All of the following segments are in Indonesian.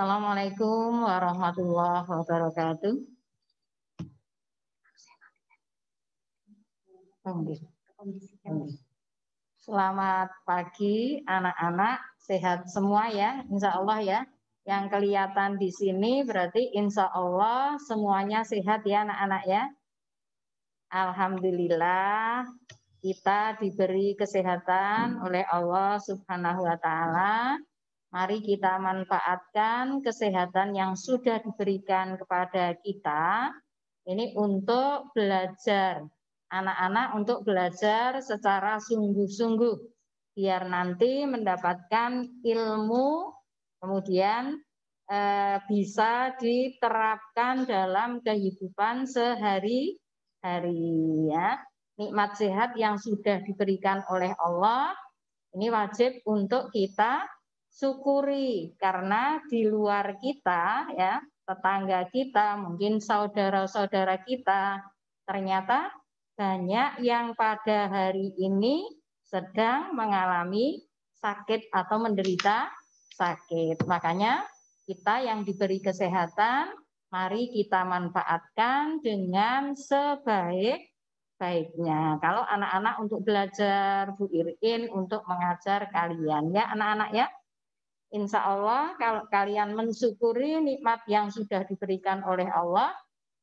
Assalamualaikum warahmatullahi wabarakatuh. Selamat pagi anak-anak, sehat semua ya, insya Allah ya. Yang kelihatan di sini berarti insya Allah semuanya sehat ya anak-anak ya. Alhamdulillah kita diberi kesehatan oleh Allah Subhanahu wa Ta'ala. Mari kita manfaatkan kesehatan yang sudah diberikan kepada kita ini untuk belajar. Anak-anak untuk belajar secara sungguh-sungguh biar nanti mendapatkan ilmu kemudian bisa diterapkan dalam kehidupan sehari-hari ya. Nikmat sehat yang sudah diberikan oleh Allah ini wajib untuk kita syukuri karena di luar kita ya, tetangga kita, mungkin saudara-saudara kita ternyata banyak yang pada hari ini sedang mengalami sakit atau menderita sakit. Makanya kita yang diberi kesehatan, mari kita manfaatkan dengan sebaik-baiknya. Kalau anak-anak untuk belajar, Bu Irin untuk mengajar kalian ya anak-anak ya. Insya Allah kalau kalian mensyukuri nikmat yang sudah diberikan oleh Allah,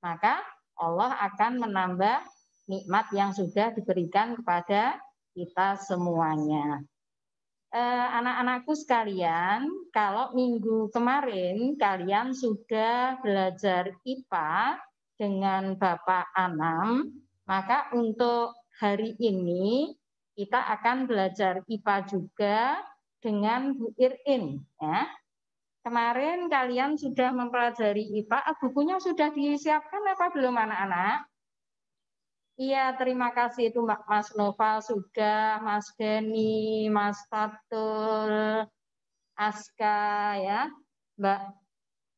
maka Allah akan menambah nikmat yang sudah diberikan kepada kita semuanya. Anak-anakku sekalian, kalau minggu kemarin kalian sudah belajar IPA dengan Bapak Anam, maka untuk hari ini kita akan belajar IPA juga dengan Bu Irin ya. Kemarin kalian sudah mempelajari IPA, bukunya sudah disiapkan apa belum anak-anak? Iya, terima kasih itu Mas Noval sudah, Mas Denny, Mas Fatul, Aska ya, Mbak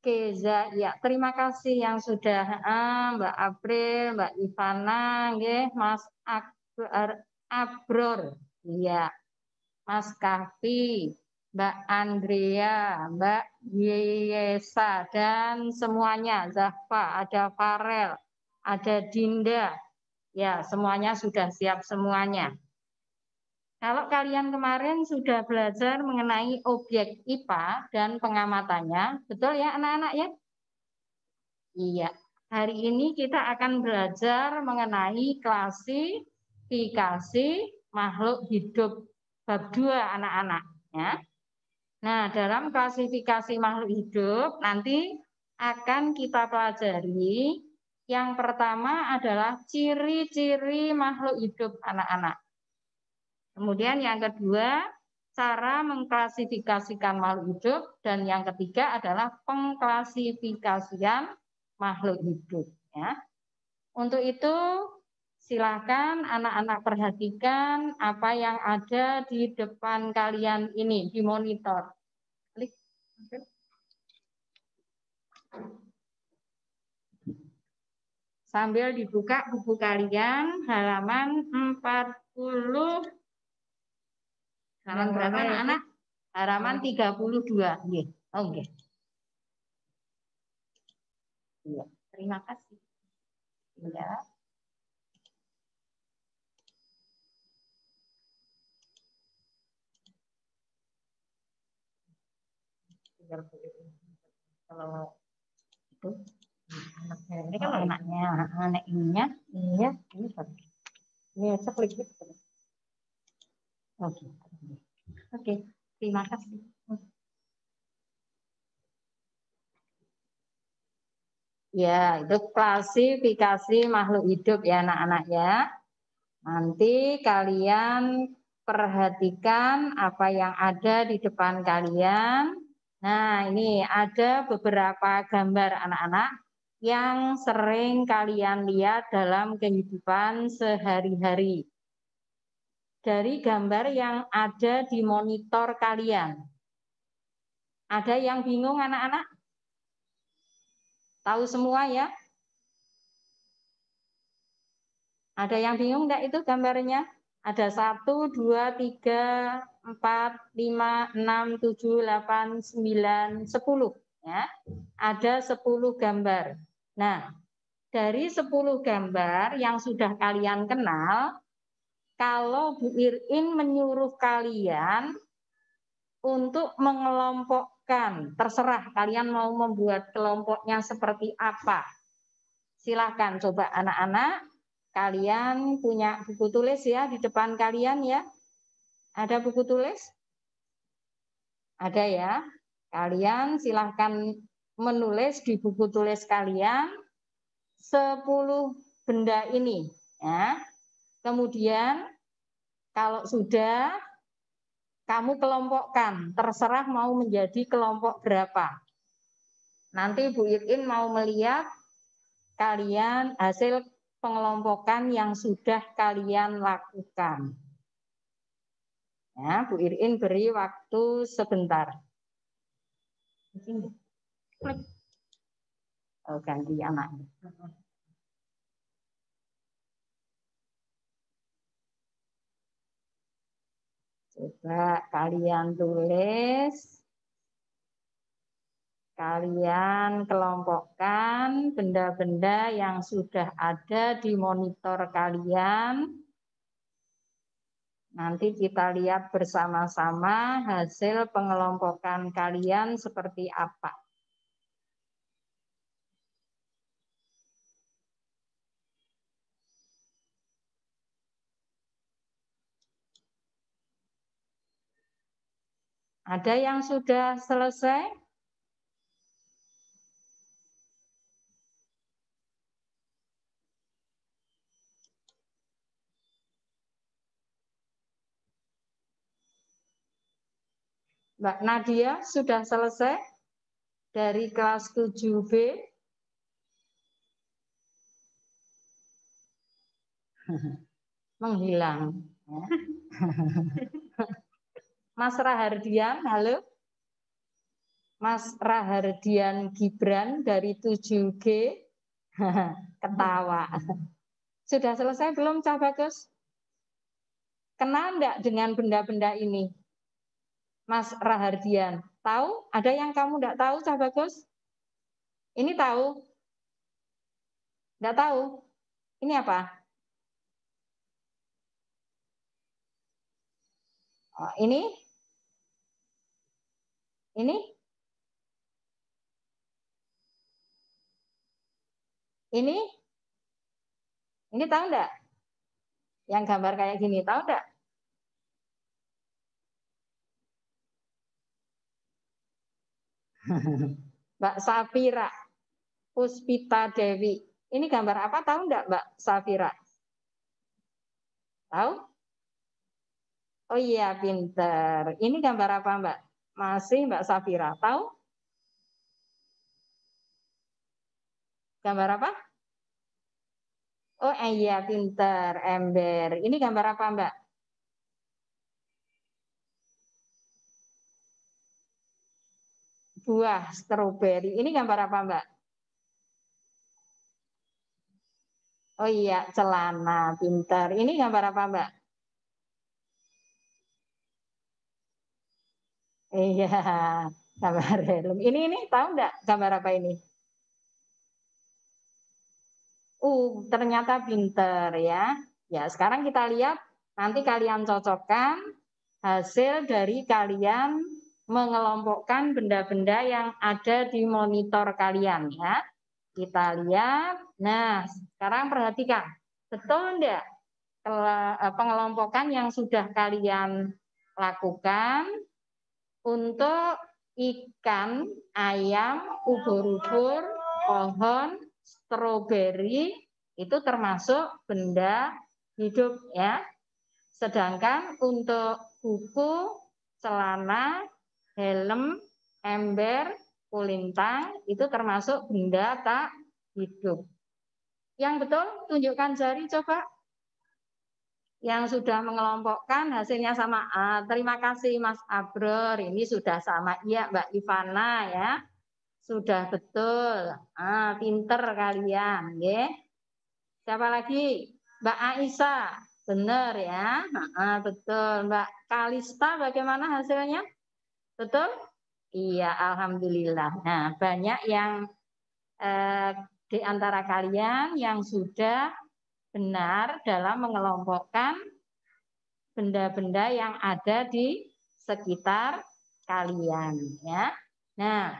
Keza, ya terima kasih yang sudah, Mbak April, Mbak Ivana, Mas Abror, iya, Mas Kahfi, Mbak Andrea, Mbak Yesa, dan semuanya, Zahfa, ada Farel, ada Dinda, ya semuanya sudah siap semuanya. Kalau kalian kemarin sudah belajar mengenai objek IPA dan pengamatannya, betul ya anak-anak ya? Iya, hari ini kita akan belajar mengenai klasifikasi makhluk hidup bab 2 anak-anak ya. Nah, dalam klasifikasi makhluk hidup nanti akan kita pelajari yang pertama adalah ciri-ciri makhluk hidup anak-anak. Kemudian yang kedua, cara mengklasifikasikan makhluk hidup dan yang ketiga adalah pengklasifikasian makhluk hidup ya. Untuk itu silakan anak-anak perhatikan apa yang ada di depan kalian ini di monitor. Klik. Sambil dibuka buku kalian halaman 40. Halaman berapa anak-anak? Halaman 32. Nggih. Oh nggih. Iya, terima kasih. Ya. Kalau itu ini kan anaknya, anak ininya, iya, ini satu. Ini seklik gitu. Oke. Oke, terima kasih. Ya, itu klasifikasi makhluk hidup ya anak-anak ya. Nanti kalian perhatikan apa yang ada di depan kalian. Nah, ini ada beberapa gambar anak-anak yang sering kalian lihat dalam kehidupan sehari-hari. Dari gambar yang ada di monitor kalian. Ada yang bingung anak-anak? Tahu semua ya? Ada yang bingung enggak itu gambarnya? Ada 1, 2, 3, 4, 5, 6, 7, 8, 9, 10. Ya, ada 10 gambar. Nah, dari 10 gambar yang sudah kalian kenal, kalau Bu Irin menyuruh kalian untuk mengelompokkan, terserah kalian mau membuat kelompoknya seperti apa. Silahkan coba anak-anak, kalian punya buku tulis ya di depan kalian ya. Ada buku tulis? Ada ya. Kalian silahkan menulis di buku tulis kalian 10 benda ini. Ya. Kemudian kalau sudah, kamu kelompokkan. Terserah mau menjadi kelompok berapa. Nanti Bu Irin mau melihat kalian hasil pengelompokan yang sudah kalian lakukan. Ya, Bu Irin beri waktu sebentar. Oh, ganti anaknya. Coba kalian tulis, kalian kelompokkan benda-benda yang sudah ada di monitor kalian. Nanti kita lihat bersama-sama hasil pengelompokan kalian seperti apa. Ada yang sudah selesai? Mbak Nadia sudah selesai dari kelas 7B? Menghilang. Mas Rahardian, halo? Mas Rahardian Gibran dari 7G? Ketawa. Sudah selesai belum, Cah Bagus? Kenal enggak dengan benda-benda ini? Mas Rahardian, tahu? Ada yang kamu enggak tahu, Cah Bagus? Ini tahu? Enggak tahu? Ini apa? Oh, ini? Ini? Ini? Ini tahu enggak? Yang gambar kayak gini, tahu enggak? Mbak Safira Puspita Dewi. Ini gambar apa? Tahu enggak, Mbak Safira? Tahu? Oh iya, pinter. Ini gambar apa, Mbak? Masih Mbak Safira. Tahu? Gambar apa? Oh iya, pinter. Ember. Ini gambar apa, Mbak? Buah stroberi. Ini gambar apa, Mbak? Oh iya, celana. Pinter. Ini gambar apa, Mbak? Iya, gambar helm. Ini tahu enggak gambar apa ini? Ternyata pinter ya. Ya, sekarang kita lihat, nanti kalian cocokkan hasil dari kalian mengelompokkan benda-benda yang ada di monitor kalian ya. Kita lihat. Nah, sekarang perhatikan. Betul enggak pengelompokan yang sudah kalian lakukan untuk ikan, ayam, ubur-ubur, pohon, stroberi itu termasuk benda hidup ya. Sedangkan untuk buku, celana, helm, ember, kulintang itu termasuk benda tak hidup. Yang betul tunjukkan jari coba. Yang sudah mengelompokkan hasilnya sama. Terima kasih Mas Abror, ini sudah sama. Iya Mbak Ivana ya. Sudah betul. Pinter kalian, ya. Siapa lagi? Mbak Aisyah. Benar ya. Betul. Mbak Kalista bagaimana hasilnya? Betul? Iya, alhamdulillah. Nah, banyak yang di antara kalian yang sudah benar dalam mengelompokkan benda-benda yang ada di sekitar kalian, ya. Nah,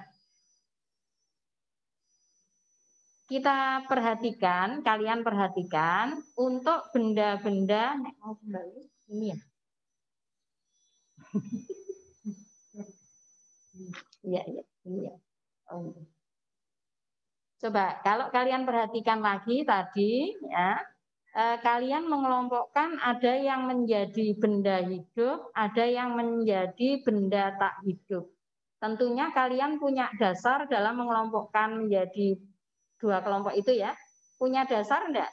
kita perhatikan, kalian perhatikan untuk benda-benda ini ya. Iya, iya, iya. Oh. Coba kalau kalian perhatikan lagi tadi ya, kalian mengelompokkan ada yang menjadi benda hidup, ada yang menjadi benda tak hidup. Tentunya kalian punya dasar dalam mengelompokkan menjadi dua kelompok itu ya. Punya dasar enggak?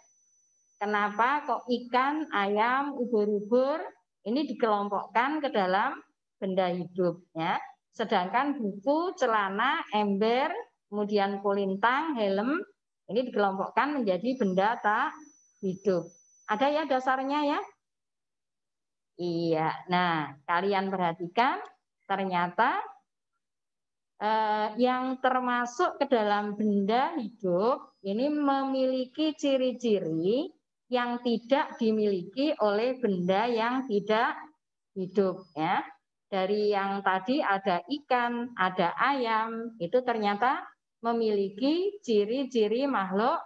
Kenapa kok ikan, ayam, ubur-ubur ini dikelompokkan ke dalam benda hidup ya. Sedangkan buku, celana, ember, kemudian kulintang, helm ini dikelompokkan menjadi benda tak hidup. Ada ya dasarnya ya? Iya. Nah, kalian perhatikan ternyata yang termasuk ke dalam benda hidup ini memiliki ciri-ciri yang tidak dimiliki oleh benda yang tidak hidup ya. Dari yang tadi ada ikan, ada ayam, itu ternyata memiliki ciri-ciri makhluk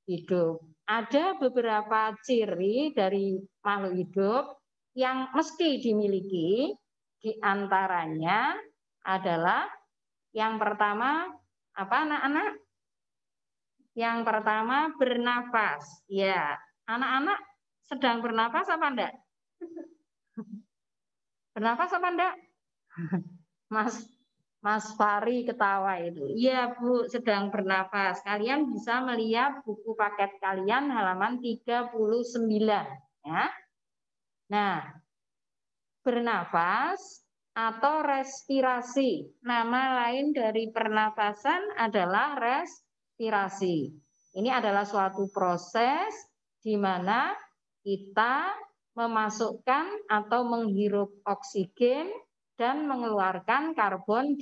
hidup. Ada beberapa ciri dari makhluk hidup yang mesti dimiliki, di antaranya adalah yang pertama apa anak-anak? Yang pertama bernafas. Ya, anak-anak sedang bernafas apa enggak? Bernafas apa enggak? Mas Fari ketawa itu. Iya Bu, sedang bernafas. Kalian bisa melihat buku paket kalian halaman 39. Ya. Nah, bernafas atau respirasi. Nama lain dari pernafasan adalah respirasi. Ini adalah suatu proses di mana kita memasukkan atau menghirup oksigen dan mengeluarkan karbon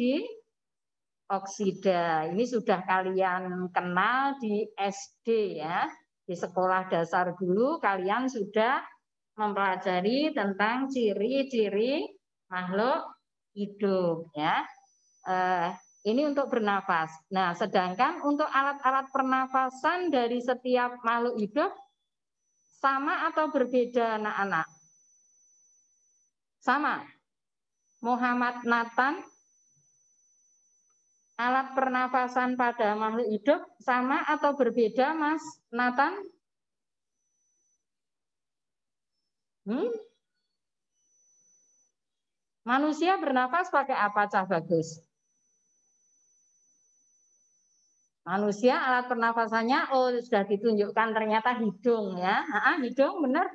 dioksida. Ini sudah kalian kenal di SD ya. Di sekolah dasar dulu kalian sudah mempelajari tentang ciri-ciri makhluk hidup ya. Ini untuk bernafas. Nah, sedangkan untuk alat-alat pernafasan dari setiap makhluk hidup sama atau berbeda anak-anak? Sama. Muhammad Nathan, alat pernafasan pada makhluk hidup sama atau berbeda Mas Nathan? Manusia bernafas pakai apa Cah Bagus? Manusia alat pernafasannya sudah ditunjukkan ternyata hidung ya. Hidung benar.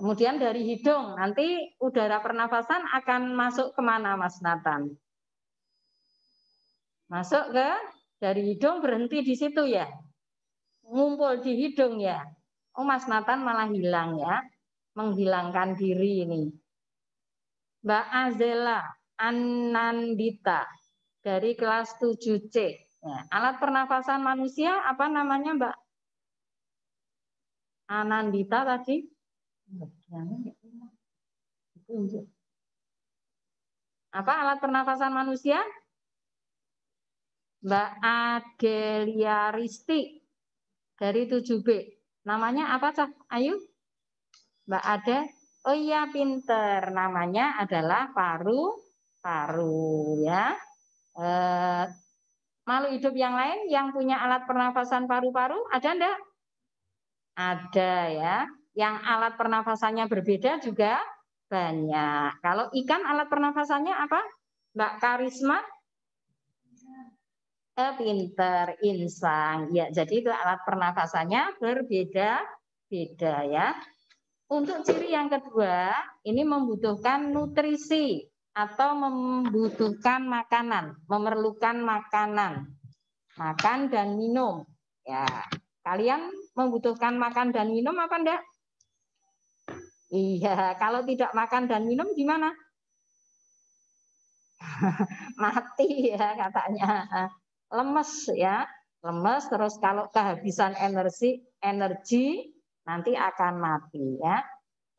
Kemudian dari hidung nanti udara pernafasan akan masuk kemana Mas Nathan? Masuk ke dari hidung berhenti di situ ya. Ngumpul di hidung ya. Mas Nathan malah hilang ya. Menghilangkan diri ini. Mbak Azela Anandita dari kelas 7C. Ya, alat pernafasan manusia apa namanya Mbak Anandita tadi? Apa alat pernafasan manusia? Mbak Adelia Risti dari 7B. Namanya apa Cah? Ayu? Mbak Ade? Oh iya pinter. Namanya adalah paru-paru ya. Makhluk hidup yang lain yang punya alat pernafasan paru-paru ada enggak? Ada ya. Yang alat pernafasannya berbeda juga banyak. Kalau ikan alat pernafasannya apa? Mbak Karisma? Pinter, insang. Ya, jadi itu alat pernafasannya berbeda-beda ya. Untuk ciri yang kedua, ini membutuhkan nutrisi atau membutuhkan makanan, memerlukan makanan. Makan dan minum. Ya, kalian membutuhkan makan dan minum apa enggak? Iya, kalau tidak makan dan minum gimana? mati ya katanya, lemes ya, lemes terus kalau kehabisan energi nanti akan mati ya.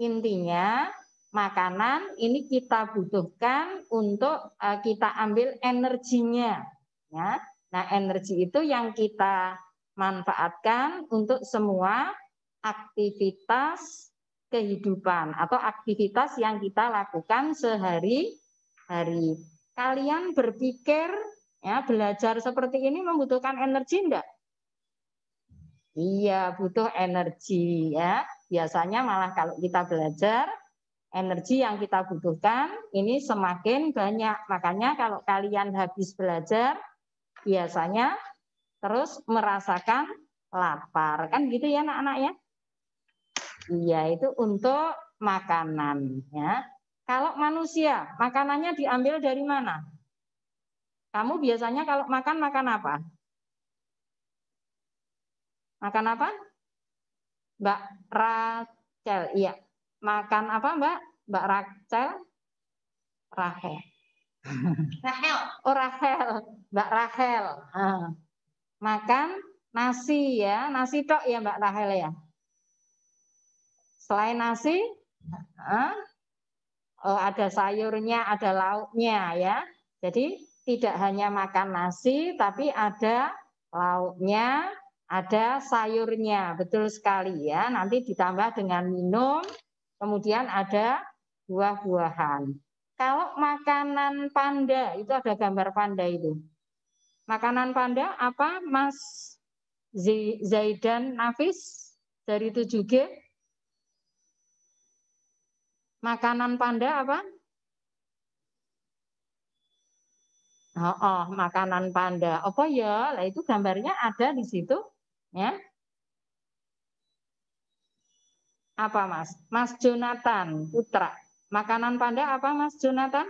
Intinya makanan ini kita butuhkan untuk kita ambil energinya ya. Nah, energi itu yang kita manfaatkan untuk semua aktivitas kehidupan atau aktivitas yang kita lakukan sehari-hari. Kalian berpikir ya belajar seperti ini membutuhkan energi enggak? Iya, butuh energi ya. Biasanya malah kalau kita belajar energi yang kita butuhkan ini semakin banyak. Makanya kalau kalian habis belajar biasanya terus merasakan lapar. Kan gitu ya anak-anak ya? Iya, itu untuk makanan ya. Kalau manusia, makanannya diambil dari mana? Kamu biasanya kalau makan apa? Makan apa? Mbak Rachel, iya. Makan apa Mbak? Mbak Rachel? Rahel. Rahel. Oh Rahel, Mbak Rahel. Makan nasi ya, nasi tok ya Mbak Rahel ya. Selain nasi, ada sayurnya, ada lauknya ya. Jadi tidak hanya makan nasi, tapi ada lauknya, ada sayurnya. Betul sekali ya. Nanti ditambah dengan minum, kemudian ada buah-buahan. Kalau makanan panda, itu ada gambar panda itu. Makanan panda apa Mas Zaidan Nafis dari 7G? Makanan panda apa? Makanan panda. Apa ya? Lah itu gambarnya ada di situ, ya. Apa Mas? Mas Jonathan Putra. Makanan panda apa Mas Jonathan?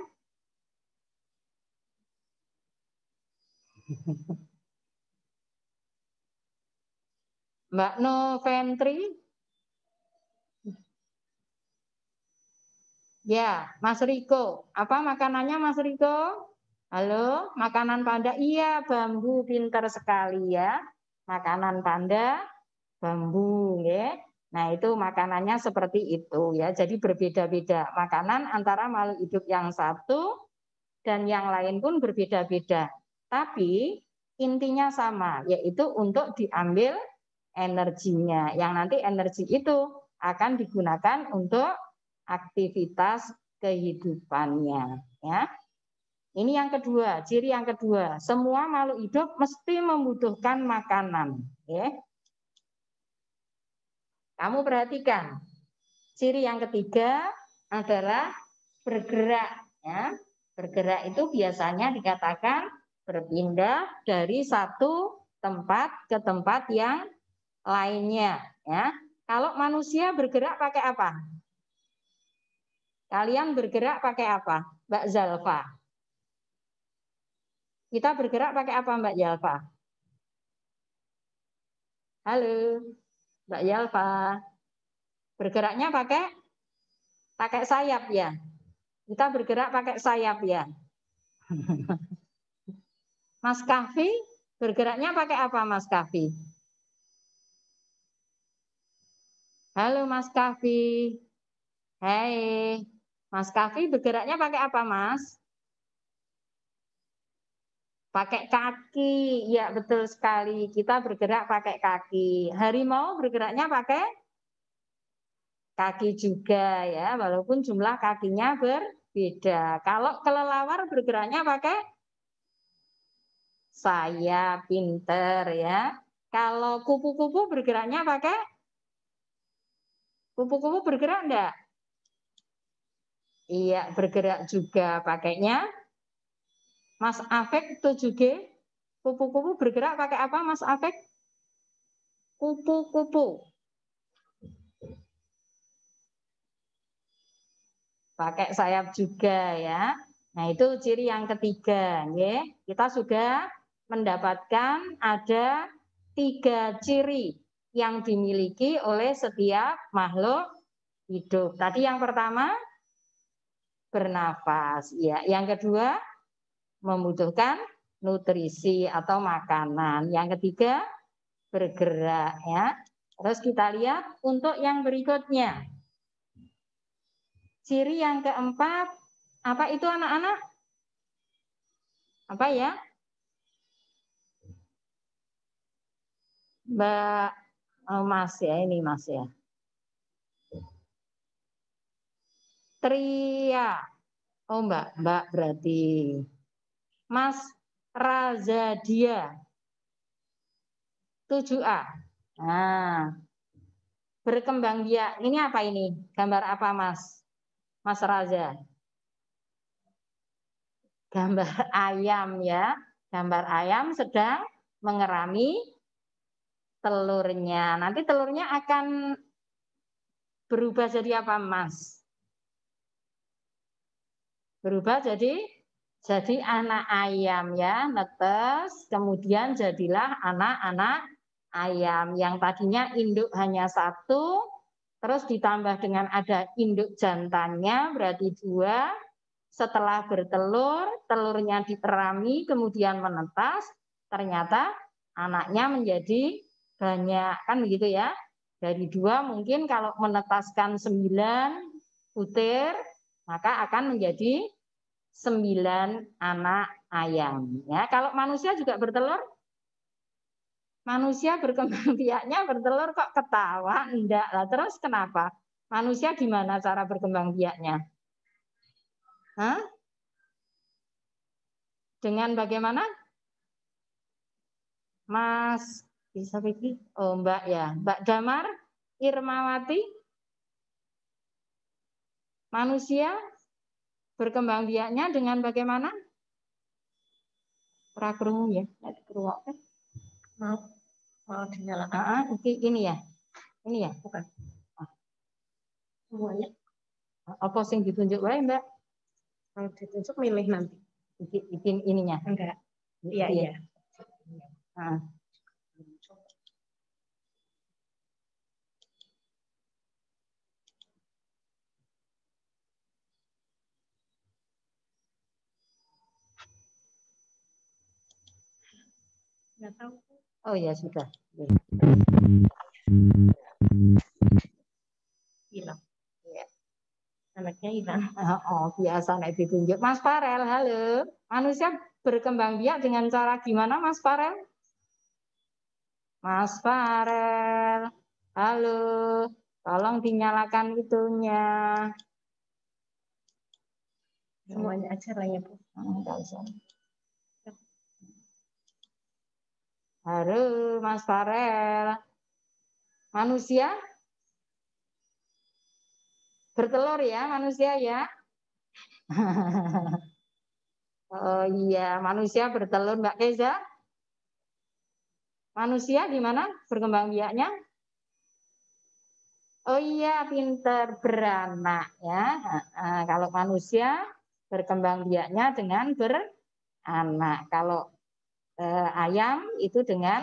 Mbak Noventri? Ya, Mas Riko. Apa makanannya Mas Riko? Halo, makanan panda? Iya, bambu, pintar sekali ya. Makanan panda, bambu, ya. Nah, itu makanannya seperti itu ya. Jadi berbeda-beda. Makanan antara makhluk hidup yang satu dan yang lain pun berbeda-beda. Tapi intinya sama, yaitu untuk diambil energinya. Yang nanti energi itu akan digunakan untuk aktivitas kehidupannya. Ya. Ini yang kedua, ciri yang kedua. Semua makhluk hidup mesti membutuhkan makanan. Ya. Kamu perhatikan, ciri yang ketiga adalah bergerak. Ya. Bergerak itu biasanya dikatakan berpindah dari satu tempat ke tempat yang lainnya. Ya. Kalau manusia bergerak pakai apa? Kalian bergerak pakai apa, Mbak Zalfa? Kita bergerak pakai apa, Mbak Zalfa? Halo, Mbak Zalfa. Bergeraknya pakai sayap ya. Kita bergerak pakai sayap ya. Mas Kafi bergeraknya pakai apa, Mas Kafi? Halo, Mas Kafi. Hai, Mas Kafi bergeraknya pakai apa, Mas? Pakai kaki, ya betul sekali. Kita bergerak pakai kaki. Harimau bergeraknya pakai kaki juga ya, walaupun jumlah kakinya berbeda. Kalau kelelawar bergeraknya pakai sayap, pinter ya. Kalau kupu-kupu bergeraknya pakai kupu-kupu bergerak enggak? Iya, bergerak juga pakainya. Mas Afek 7G, kupu-kupu bergerak pakai apa Mas Afek? Kupu-kupu. Pakai sayap juga ya. Nah, itu ciri yang ketiga. Ya. Kita sudah mendapatkan ada 3 ciri yang dimiliki oleh setiap makhluk hidup. Tadi yang pertama bernafas, ya. Yang kedua membutuhkan nutrisi atau makanan. Yang ketiga, bergerak ya. Terus kita lihat untuk yang berikutnya. Ciri yang keempat, apa itu anak-anak? Apa ya? Mbak Mas ya, ini Mas ya. Tria. Oh Mbak berarti. Mas Razadia. 7A. Nah, berkembang biak. Ini apa ini? Gambar apa Mas? Mas Raza? Gambar ayam ya. Gambar ayam sedang mengerami telurnya. Nanti telurnya akan berubah jadi apa Mas? Berubah jadi anak ayam ya, netes, kemudian jadilah anak-anak ayam yang tadinya induk hanya satu, terus ditambah dengan ada induk jantannya berarti 2. Setelah bertelur, telurnya diterami, kemudian menetas, ternyata anaknya menjadi banyak, kan begitu ya. Dari 2 mungkin kalau menetaskan 9 butir, maka akan menjadi 9 anak ayam. Ya, kalau manusia juga bertelur, manusia berkembang biaknya bertelur kok ketawa? Enggak lah. Terus kenapa? Manusia gimana cara berkembang biaknya? Hah? Dengan bagaimana? Mas bisa pikir? Oh Mbak ya, Mbak Damar Irmawati. Manusia berkembang biaknya dengan bagaimana? Prakrungu ya, mau dinyalakan. Ini ya, bukan. Semuanya. Apa sing ditunjuk wae Mbak? Kalau ditunjuk milih nanti. Bikin ininya. Enggak. Iya. Nah. Nggak tahu. Oh ya sudah. Hilang. Ya. Anaknya hilang. Oh biasa nek ditunjuk. Mas Farel, halo. Manusia berkembang biak dengan cara gimana Mas Farel? Mas Farel, halo. Tolong dinyalakan itunya. Semuanya aja lah ya Bu. Enggak usah. Halo Mas Farel. Manusia bertelur ya manusia ya. Oh iya, manusia bertelur Mbak Keza. Manusia gimana berkembang biaknya? Oh iya, pinter beranak ya. Kalau manusia berkembang biaknya dengan beranak. Kalau ayam itu dengan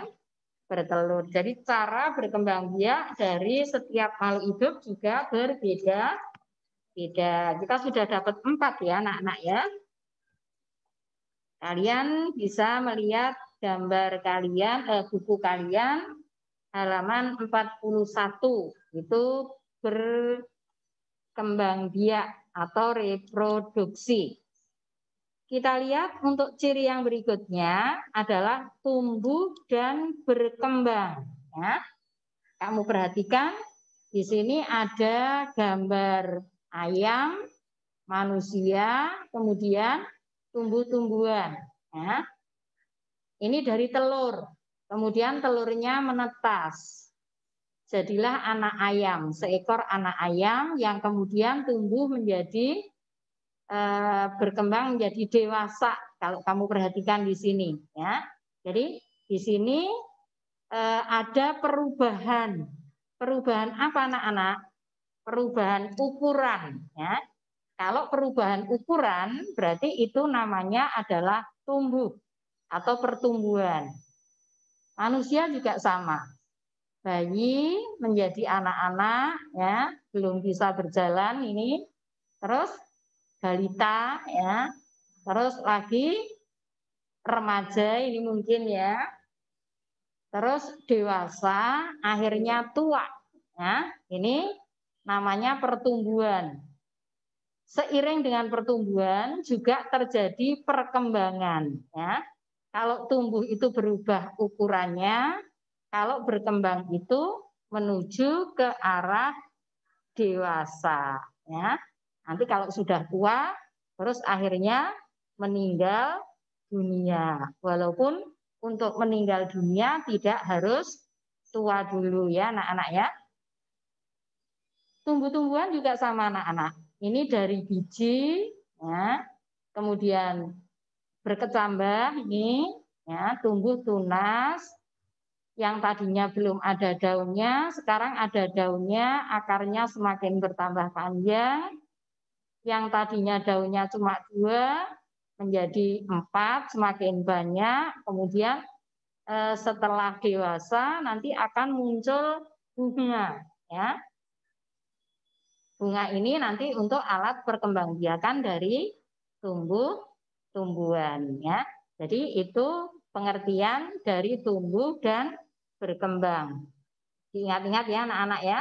bertelur. Jadi cara berkembang biak dari setiap makhluk hidup juga berbeda-beda. Kita sudah dapat 4 ya anak-anak ya. Kalian bisa melihat gambar kalian, buku kalian halaman 41. Itu berkembang biak atau reproduksi. Kita lihat untuk ciri yang berikutnya adalah tumbuh dan berkembang. Ya. Kamu perhatikan di sini ada gambar ayam, manusia, kemudian tumbuh-tumbuhan. Ya. Ini dari telur, kemudian telurnya menetas. Jadilah anak ayam, seekor anak ayam yang kemudian tumbuh menjadi berkembang menjadi dewasa. Kalau kamu perhatikan di sini, ya. Jadi di sini ada perubahan. Perubahan apa anak-anak? Perubahan ukuran. Ya. Kalau perubahan ukuran berarti itu namanya adalah tumbuh atau pertumbuhan. Manusia juga sama. Bayi menjadi anak-anak, ya, belum bisa berjalan ini, terus balita, ya, terus lagi remaja ini mungkin ya. Terus dewasa, akhirnya tua. Ya, ini namanya pertumbuhan. Seiring dengan pertumbuhan juga terjadi perkembangan. Ya. Kalau tumbuh itu berubah ukurannya, kalau berkembang itu menuju ke arah dewasa. Ya. Nanti kalau sudah tua, terus akhirnya meninggal dunia. Walaupun untuk meninggal dunia tidak harus tua dulu ya anak-anak ya. Tumbuh-tumbuhan juga sama anak-anak. Ini dari biji, ya, kemudian berkecambah ini, ya, tumbuh tunas, yang tadinya belum ada daunnya, sekarang ada daunnya, akarnya semakin bertambah panjang, yang tadinya daunnya cuma 2 menjadi 4, semakin banyak, kemudian setelah dewasa nanti akan muncul bunga, ya. Bunga ini nanti untuk alat perkembangbiakan dari tumbuh-tumbuhan ya. Jadi itu pengertian dari tumbuh dan berkembang. Diingat-ingat ya anak-anak ya.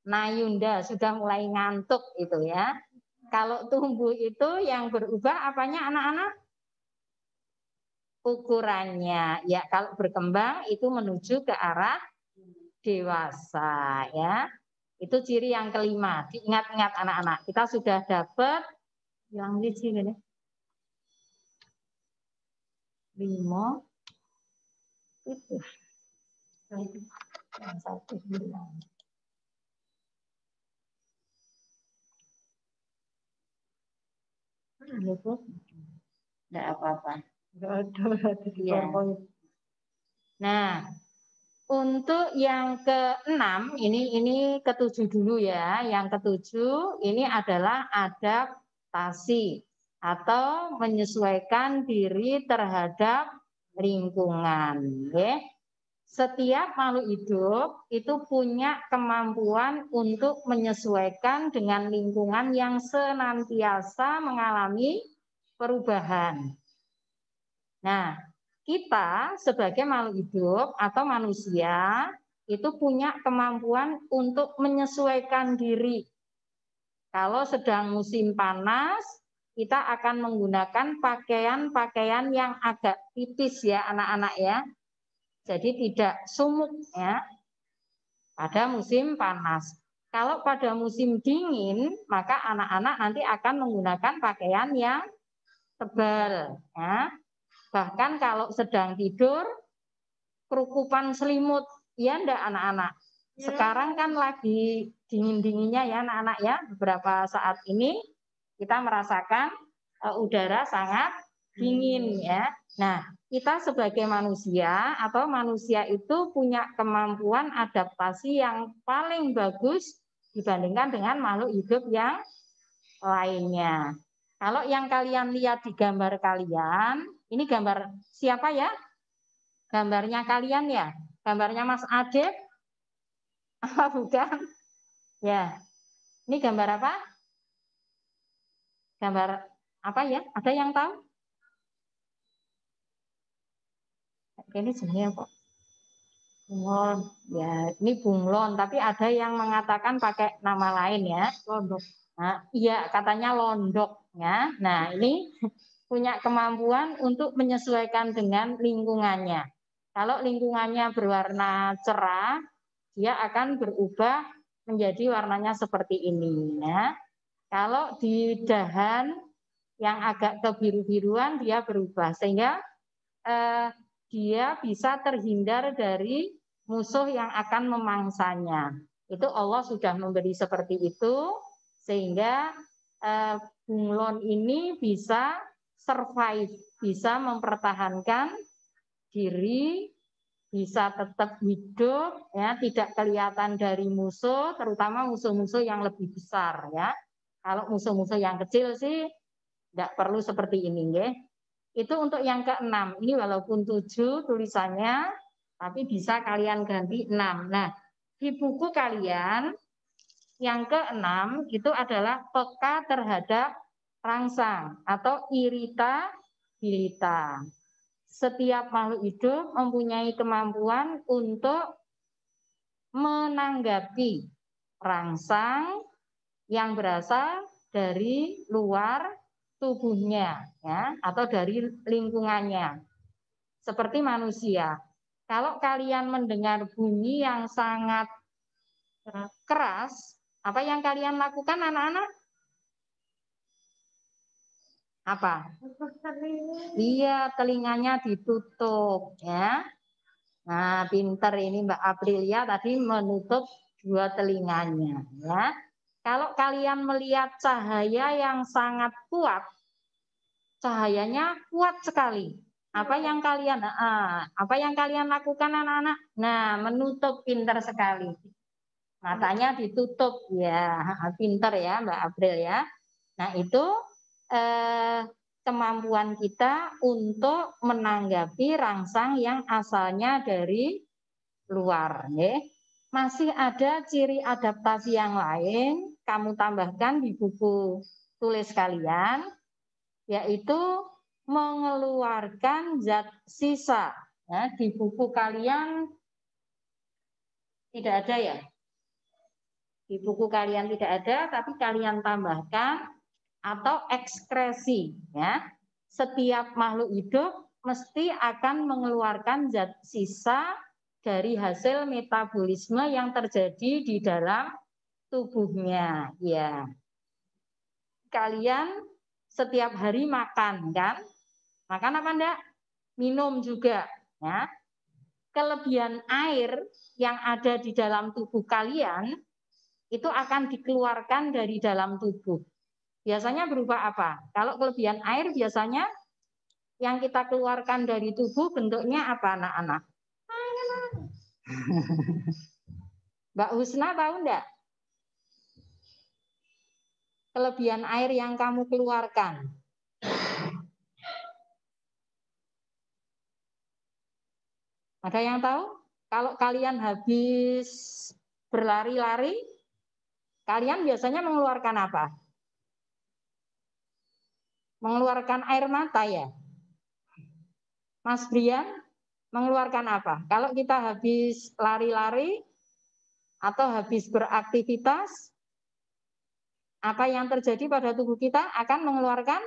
Nayunda sudah mulai ngantuk itu ya. Kalau tumbuh itu yang berubah apanya anak-anak? Ukurannya. Ya, kalau berkembang itu menuju ke arah dewasa ya. Itu ciri yang kelima. Diingat-ingat anak-anak. Kita sudah dapat yang di sini. 5 itu. Yang 1 bilang. Itu enggak apa-apa. Enggak ada di PowerPoint. Nah, untuk yang ke-6 ini ke-7 dulu ya. Yang ke-7 ini adalah adaptasi atau menyesuaikan diri terhadap lingkungan. Ya. Setiap makhluk hidup itu punya kemampuan untuk menyesuaikan dengan lingkungan yang senantiasa mengalami perubahan. Nah, kita sebagai makhluk hidup atau manusia itu punya kemampuan untuk menyesuaikan diri. Kalau sedang musim panas, kita akan menggunakan pakaian-pakaian yang agak tipis ya anak-anak ya. Jadi tidak sumuk ya pada musim panas. Kalau pada musim dingin, maka anak-anak nanti akan menggunakan pakaian yang tebal ya. Bahkan kalau sedang tidur, kerukupan selimut, ya enggak anak-anak? Sekarang kan lagi dingin-dinginnya ya anak-anak ya, beberapa saat ini kita merasakan udara sangat dingin ya. Nah, kita sebagai manusia atau manusia itu punya kemampuan adaptasi yang paling bagus dibandingkan dengan makhluk hidup yang lainnya. Kalau yang kalian lihat di gambar kalian, ini gambar siapa ya? Gambarnya kalian ya? Gambarnya Mas Adep? Bukan? Ya. Ini gambar apa? Gambar apa ya? Ada yang tahu? Ini sebenarnya kok. Bunglon. Ya, ini bunglon, tapi ada yang mengatakan pakai nama lain ya. Londok. Nah, iya, katanya londok ya. Nah, ini punya kemampuan untuk menyesuaikan dengan lingkungannya. Kalau lingkungannya berwarna cerah, dia akan berubah menjadi warnanya seperti ini. Ya. Kalau di dahan yang agak kebiru-biruan, dia berubah. Sehingga dia bisa terhindar dari musuh yang akan memangsanya. Itu Allah sudah memberi seperti itu, sehingga bunglon ini bisa survive, bisa mempertahankan diri, bisa tetap hidup, ya, tidak kelihatan dari musuh, terutama musuh-musuh yang lebih besar, ya. Kalau musuh-musuh yang kecil sih tidak perlu seperti ini, ya. Itu untuk yang ke-6. Ini walaupun 7 tulisannya, tapi bisa kalian ganti 6. Nah, di buku kalian yang ke-6 itu adalah peka terhadap rangsang atau irita abilita. Setiap makhluk hidup mempunyai kemampuan untuk menanggapi rangsang yang berasal dari luar tubuhnya, ya, atau dari lingkungannya. Seperti manusia. Kalau kalian mendengar bunyi yang sangat keras, apa yang kalian lakukan anak-anak? Apa? Iya, telinganya ditutup, ya. Nah, pinter ini Mbak Aprilia tadi menutup dua telinganya, ya. Kalau kalian melihat cahaya yang sangat kuat, cahayanya kuat sekali. Apa yang kalian lakukan anak-anak? Nah, menutup, pinter sekali. Matanya ditutup, ya, pinter ya Mbak April ya. Nah, itu kemampuan kita untuk menanggapi rangsang yang asalnya dari luar. Ya. Masih ada ciri adaptasi yang lain, kamu tambahkan di buku tulis kalian, yaitu mengeluarkan zat sisa. Ya, di buku kalian tidak ada ya? Di buku kalian tidak ada, tapi kalian tambahkan atau ekskresi, ya. Setiap makhluk hidup mesti akan mengeluarkan zat sisa dari hasil metabolisme yang terjadi di dalam tubuhnya, ya. Kalian setiap hari makan, kan? Makan apa enggak? Minum juga, ya. Kelebihan air yang ada di dalam tubuh kalian itu akan dikeluarkan dari dalam tubuh. Biasanya berupa apa? Kalau kelebihan air biasanya yang kita keluarkan dari tubuh bentuknya apa anak-anak? Mbak Husna tahu enggak? Kelebihan air yang kamu keluarkan. Ada yang tahu? Kalau kalian habis berlari-lari, kalian biasanya mengeluarkan apa? Mengeluarkan air mata ya? Mas Brian, mengeluarkan apa? Kalau kita habis lari-lari atau habis beraktivitas, apa yang terjadi pada tubuh kita akan mengeluarkan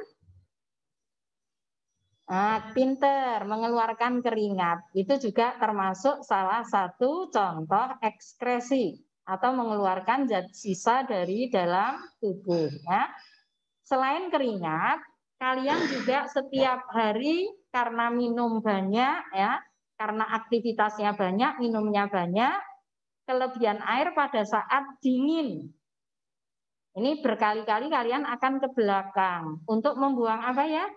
pinter, mengeluarkan keringat. Itu juga termasuk salah satu contoh ekskresi atau mengeluarkan zat sisa dari dalam tubuh. Ya. Selain keringat, kalian juga setiap hari karena minum banyak, ya, karena aktivitasnya banyak, minumnya banyak, kelebihan air pada saat dingin. Ini berkali-kali kalian akan ke belakang untuk membuang apa ya?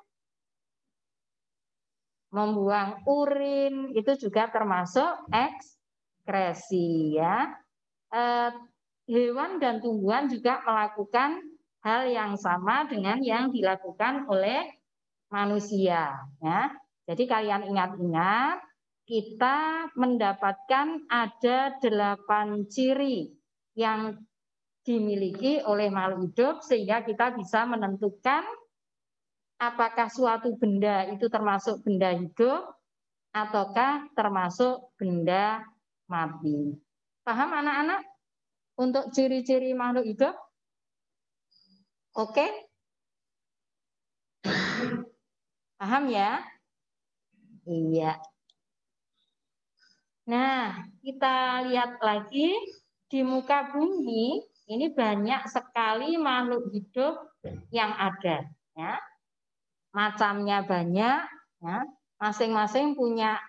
Membuang urin, itu juga termasuk ekskresi ya. Hewan dan tumbuhan juga melakukan hal yang sama dengan yang dilakukan oleh manusia ya. Jadi kalian ingat-ingat, kita mendapatkan ada 8 ciri yang dimiliki oleh makhluk hidup sehingga kita bisa menentukan apakah suatu benda itu termasuk benda hidup ataukah termasuk benda mati. Paham anak-anak untuk ciri-ciri makhluk hidup? Oke? Paham ya? Iya. Nah, kita lihat lagi di muka bumi ini banyak sekali makhluk hidup yang ada ya. Macamnya banyak ya. Masing-masing punya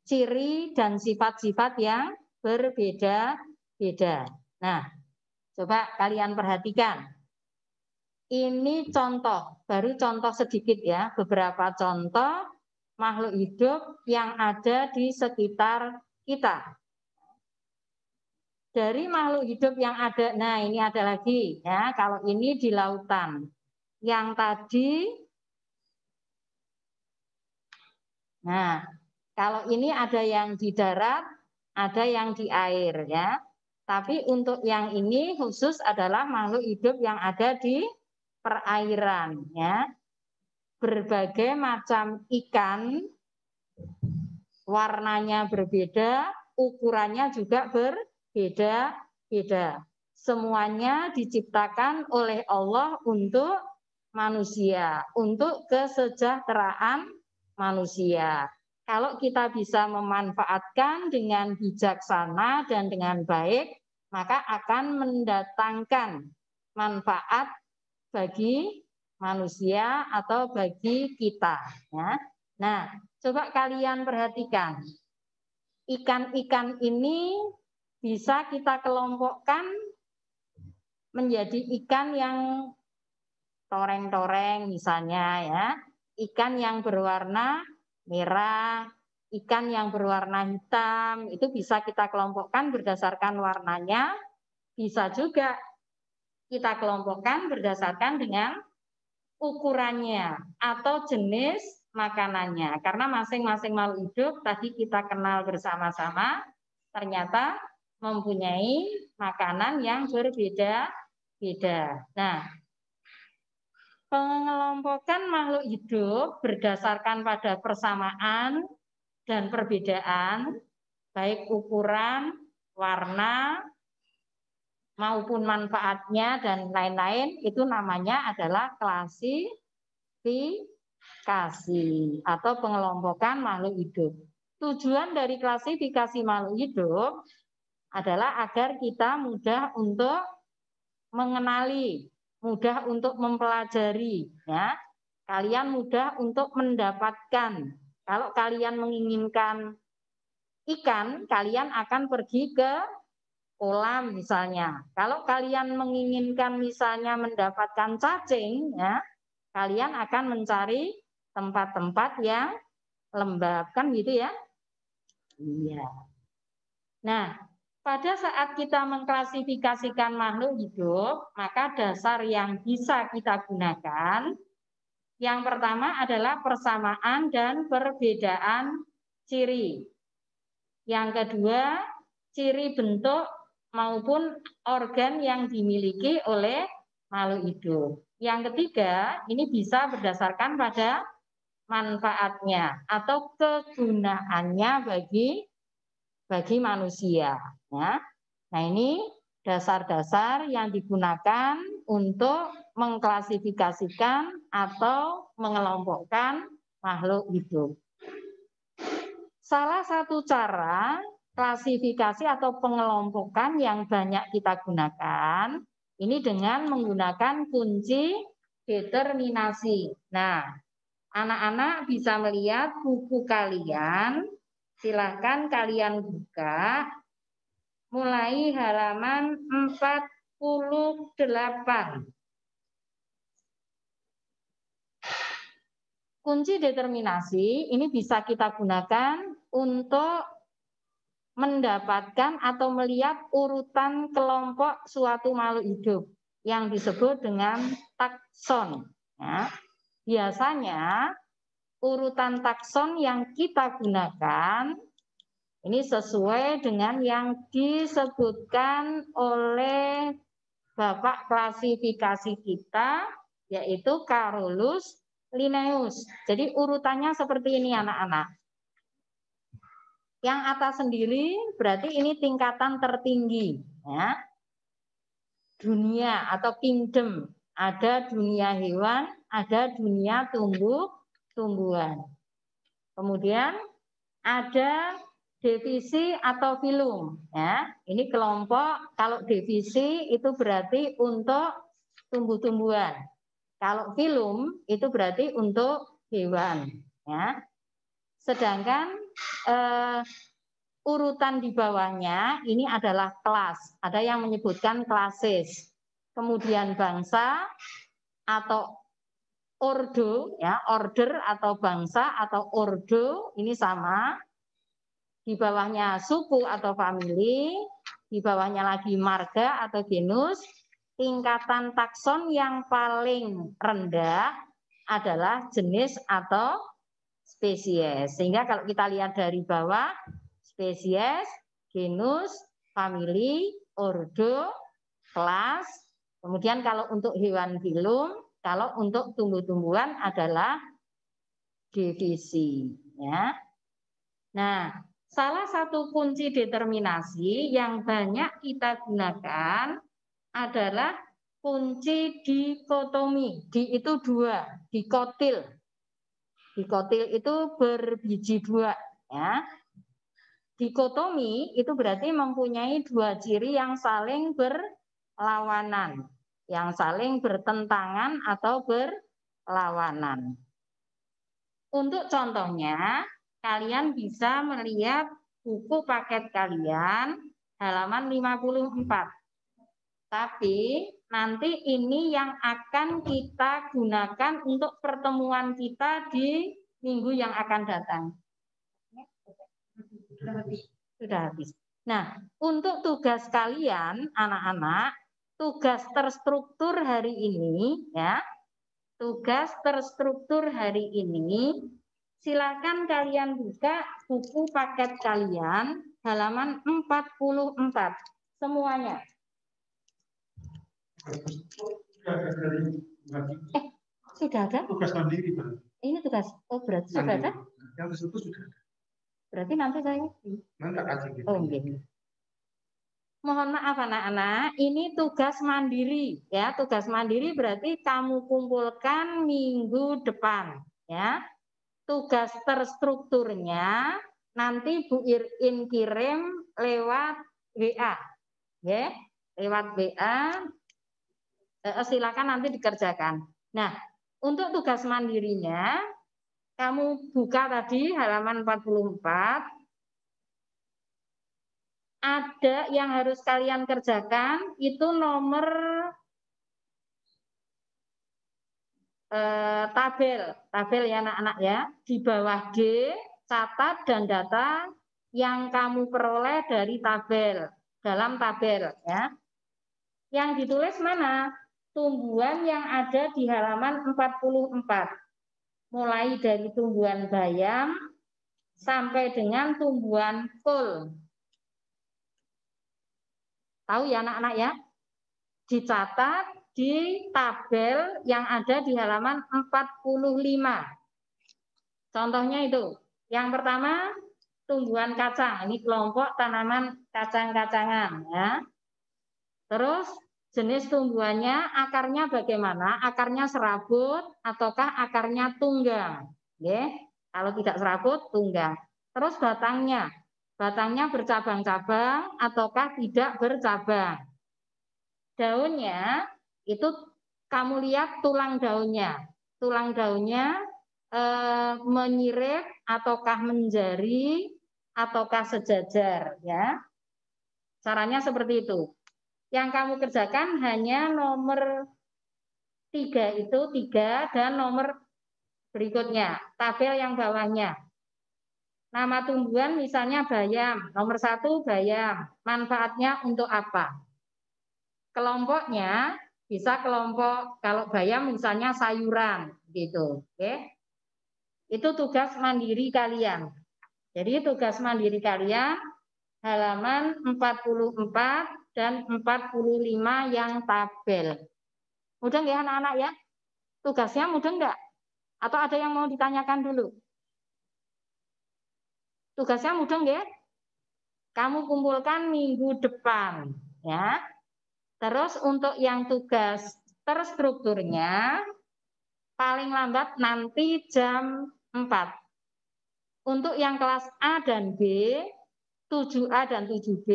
ciri dan sifat-sifat yang berbeda-beda. Nah, coba kalian perhatikan. Ini contoh, baru contoh sedikit ya, beberapa contoh makhluk hidup yang ada di sekitar kita. Dari makhluk hidup yang ada, nah ini ada lagi ya, kalau ini di lautan. Yang tadi, nah kalau ini ada yang di darat, ada yang di air ya. Tapi untuk yang ini khusus adalah makhluk hidup yang ada di perairan ya. berbagai macam ikan, warnanya berbeda, ukurannya juga berbeda-beda. Semuanya diciptakan oleh Allah untuk manusia, untuk kesejahteraan manusia. Kalau kita bisa memanfaatkan dengan bijaksana dan dengan baik, maka akan mendatangkan manfaat bagi manusia atau bagi kita. Ya. Nah, coba kalian perhatikan. Ikan-ikan ini bisa kita kelompokkan menjadi ikan yang toreng-toreng misalnya ya. Ikan yang berwarna merah, ikan yang berwarna hitam, itu bisa kita kelompokkan berdasarkan warnanya. Bisa juga kita kelompokkan berdasarkan dengan ukurannya atau jenis makanannya. Karena masing-masing makhluk hidup tadi kita kenal bersama-sama ternyata mempunyai makanan yang berbeda-beda. Nah, pengelompokan makhluk hidup berdasarkan pada persamaan dan perbedaan, baik ukuran, warna, maupun manfaatnya dan lain-lain, itu namanya adalah klasifikasi atau pengelompokan makhluk hidup. Tujuan dari klasifikasi makhluk hidup adalah agar kita mudah untuk mengenali, mudah untuk mempelajari, ya. Kalian mudah untuk mendapatkan. Kalau kalian menginginkan ikan, kalian akan pergi ke kolam misalnya. Kalau kalian menginginkan misalnya mendapatkan cacing, ya, kalian akan mencari tempat-tempat yang lembab, kan gitu ya? Iya. Nah, pada saat kita mengklasifikasikan makhluk hidup, maka dasar yang bisa kita gunakan, yang pertama adalah persamaan dan perbedaan ciri. Yang kedua, ciri bentuk maupun organ yang dimiliki oleh makhluk hidup. Yang ketiga, ini bisa berdasarkan pada manfaatnya atau kegunaannya bagi manusia. Ya. Nah, ini dasar-dasar yang digunakan untuk mengklasifikasikan atau mengelompokkan makhluk hidup. Salah satu cara klasifikasi atau pengelompokan yang banyak kita gunakan, ini dengan menggunakan kunci determinasi. Nah, anak-anak bisa melihat buku kalian, silahkan kalian buka, mulai halaman 48. Kunci determinasi ini bisa kita gunakan untuk mendapatkan atau melihat urutan kelompok suatu makhluk hidup yang disebut dengan takson. Ya. Biasanya urutan takson yang kita gunakan ini sesuai dengan yang disebutkan oleh Bapak klasifikasi kita, yaitu Carolus Linnaeus. Jadi urutannya seperti ini anak-anak. Yang atas sendiri berarti ini tingkatan tertinggi. Ya. Dunia atau kingdom. Ada dunia hewan, ada dunia tumbuhan. Kemudian ada divisi atau filum. Ya. Ini kelompok, kalau divisi itu berarti untuk tumbuh-tumbuhan. Kalau filum itu berarti untuk hewan. Ya. Sedangkan urutan di bawahnya ini adalah kelas. Ada yang menyebutkan klasis. Kemudian bangsa atau ordo, ya, order atau bangsa atau ordo ini sama. Di bawahnya suku atau famili, di bawahnya lagi marga atau genus. Tingkatan takson yang paling rendah adalah jenis atau spesies. Sehingga kalau kita lihat dari bawah, spesies, genus, famili, ordo, kelas. Kemudian kalau untuk hewan filum, Kalau untuk tumbuh-tumbuhan adalah divisi. Ya. Nah, salah satu kunci determinasi yang banyak kita gunakan adalah kunci dikotomi. Di itu dua, dikotil. Dikotil itu berbiji dua. Ya. Dikotomi itu berarti mempunyai dua ciri yang saling berlawanan, yang saling bertentangan atau berlawanan. Untuk contohnya, kalian bisa melihat buku paket kalian halaman 54. Tapi nanti ini yang akan kita gunakan untuk pertemuan kita di minggu yang akan datang. Sudah habis. Nah, untuk tugas kalian anak-anak, tugas terstruktur hari ini ya. Tugas terstruktur hari ini silakan kalian buka buku paket kalian halaman 44 semuanya. Sudah ada? Tugas mandiri, Pak. Ini tugas. Oh, berarti sudah ada? Yang tersebut sudah ada. Berarti nanti saya nanti akan gitu. Oh, okay. Mohon maaf anak-anak, ini tugas mandiri ya. Tugas mandiri berarti kamu kumpulkan minggu depan ya. Tugas terstrukturnya nanti Bu Irin kirim lewat WA. Ya, lewat WA silakan nanti dikerjakan. Nah, untuk tugas mandirinya kamu buka tadi halaman 44. Ada yang harus kalian kerjakan itu nomor tabel ya anak-anak ya. Di bawah D, catat dan data yang kamu peroleh dari tabel, dalam tabel ya. Yang ditulis mana? Tumbuhan yang ada di halaman 44. Mulai dari tumbuhan bayam sampai dengan tumbuhan kol. Tahu ya anak-anak ya? Dicatat di tabel yang ada di halaman 45. Contohnya itu. Yang pertama, tumbuhan kacang. Ini kelompok tanaman kacang-kacangan ya. Terus jenis tumbuhannya, akarnya bagaimana? Akarnya serabut ataukah akarnya tunggang? Ya. Kalau tidak serabut, tunggang. Terus batangnya. Batangnya bercabang-cabang ataukah tidak bercabang? Daunnya itu kamu lihat tulang daunnya. Tulang daunnya menyirip ataukah menjari ataukah sejajar ya. Caranya seperti itu. Yang kamu kerjakan hanya nomor 3 itu 3 dan nomor berikutnya, tabel yang bawahnya. Nama tumbuhan misalnya bayam, nomor 1 bayam. Manfaatnya untuk apa? Kelompoknya bisa kelompok kalau bayam misalnya sayuran gitu, oke? Itu tugas mandiri kalian. Jadi tugas mandiri kalian halaman 44 dan 45 yang tabel. Mudah nggak anak-anak ya? Tugasnya mudah nggak? Atau ada yang mau ditanyakan dulu? Tugasnya mudah nggak? Kamu kumpulkan minggu depan, ya. Terus untuk yang tugas terstrukturnya paling lambat nanti jam 4. Untuk yang kelas A dan B, 7A dan 7B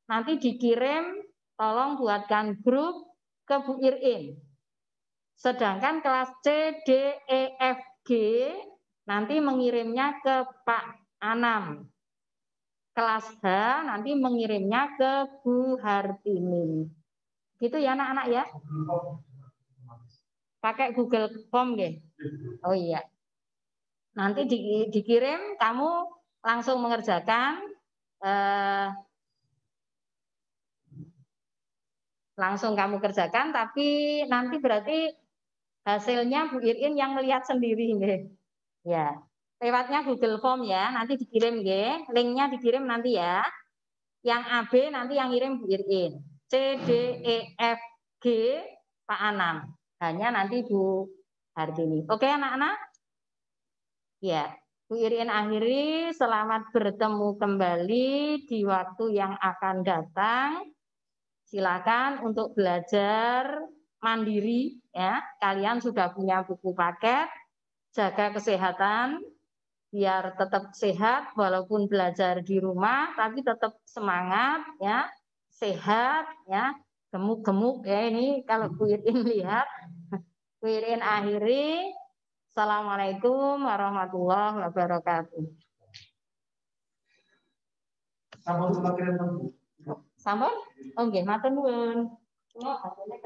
nanti dikirim, tolong buatkan grup ke Bu Irin. Sedangkan kelas C, D, E, F, G nanti mengirimnya ke Pak Anam. Kelas H nanti mengirimnya ke Bu Hartini. Gitu ya anak-anak ya. Pakai Google Form ya. Oh iya. Nanti dikirim, kamu langsung mengerjakan. Langsung kamu kerjakan, tapi nanti berarti hasilnya Bu Irin yang melihat sendiri. Ya. Lewatnya Google Form ya, nanti dikirim ya. Linknya dikirim nanti ya. Yang AB nanti yang ngirim Bu Irin. C, D, E, F, G, Pak Anam. hanya nanti Bu Hartini. Oke anak-anak? Ya, Bu Irin akhiri, selamat bertemu kembali di waktu yang akan datang. Silakan untuk belajar mandiri ya. Kalian sudah punya buku paket, jaga kesehatan biar tetap sehat walaupun belajar di rumah tapi tetap semangat ya, sehat ya, gemuk-gemuk ya ini kalau Bu Irin lihat. Bu Irin akhiri. Assalamualaikum warahmatullahi wabarakatuh. Sampun kula kirim. Sampun? Oh nggih, matur nuwun. Kula hasilnya